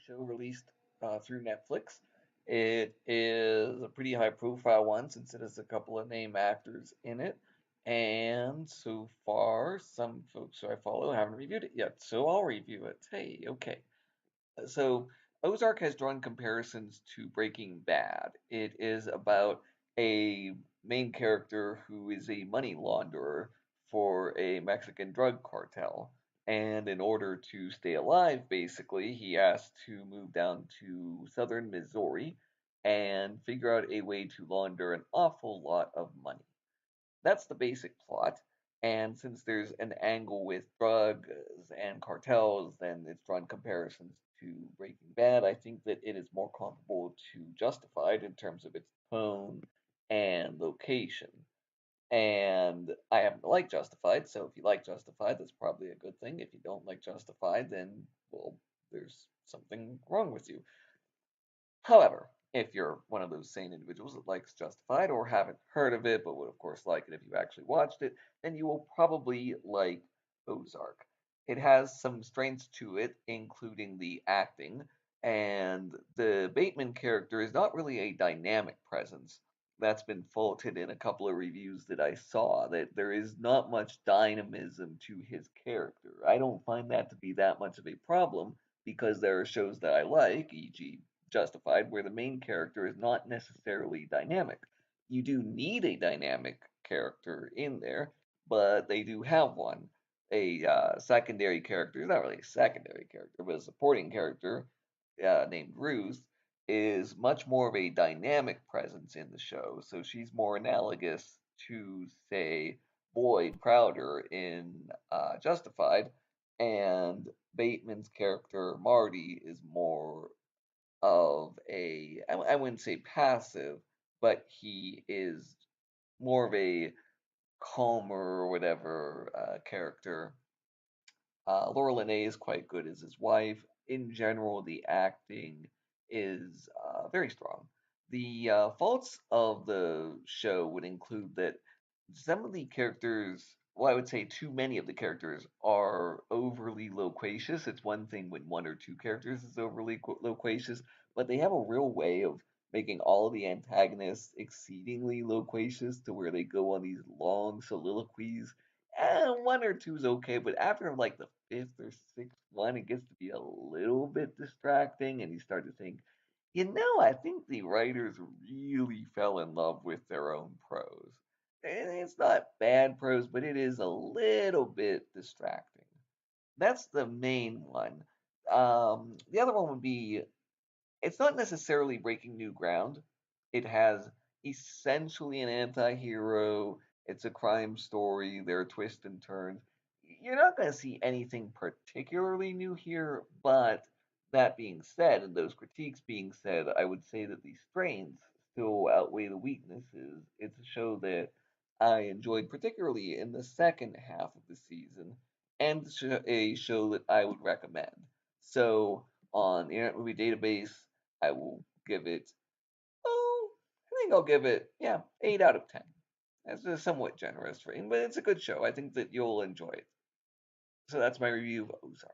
show released through Netflix. It is a pretty high profile one since it has a couple of name actors in it. And so far, some folks who I follow haven't reviewed it yet, so I'll review it. Hey, okay. So Ozark has drawn comparisons to Breaking Bad. It is about a main character who is a money launderer for a Mexican drug cartel. And in order to stay alive, basically, he has to move down to southern Missouri and figure out a way to launder an awful lot of money. That's the basic plot. And since there's an angle with drugs and cartels, then it's drawn comparisons to Breaking Bad. I think that it is more comparable to Justified in terms of its tone and location. And I happen to like Justified, so if you like Justified, that's probably a good thing. If you don't like Justified, then, well, there's something wrong with you. However, if you're one of those sane individuals that likes Justified or haven't heard of it, but would of course like it if you actually watched it, then you will probably like Ozark. It has some strengths to it, including the acting, and the Bateman character is not really a dynamic presence. That's been faulted in a couple of reviews that I saw, that there is not much dynamism to his character. I don't find that to be that much of a problem because there are shows that I like, e.g., Justified, where the main character is not necessarily dynamic. You do need a dynamic character in there, but they do have one. A secondary character, not really a secondary character, but a supporting character named Ruth is much more of a dynamic presence in the show. So she's more analogous to, say, Boyd Crowder in Justified, and Bateman's character Marty is more of I wouldn't say passive, but he is more of a calmer or whatever character. Laura Linney is quite good as his wife. In general, the acting is very strong. The faults of the show would include that some of the characters, well, I would say too many of the characters are overly loquacious. It's one thing when one or two characters is overly loquacious, but they have a real way of making all of the antagonists exceedingly loquacious to where they go on these long soliloquies. One or two is okay, but after like the fifth or sixth one, it gets to be a little bit distracting, and you start to think, I think the writers really fell in love with their own prose. And it's not bad prose, but it is a little bit distracting. That's the main one. The other one would be it's not necessarily breaking new ground. It has essentially an anti-hero. It's a crime story. There are twists and turns. You're not going to see anything particularly new here, but that being said, and those critiques being said, I would say that the strengths still outweigh the weaknesses. It's a show that I enjoyed particularly in the second half of the season, and a show that I would recommend. So on the Internet Movie Database, I will give it, I think I'll give it, yeah, 8 out of 10. That's a somewhat generous rating, but it's a good show. I think that you'll enjoy it. So that's my review of Ozark.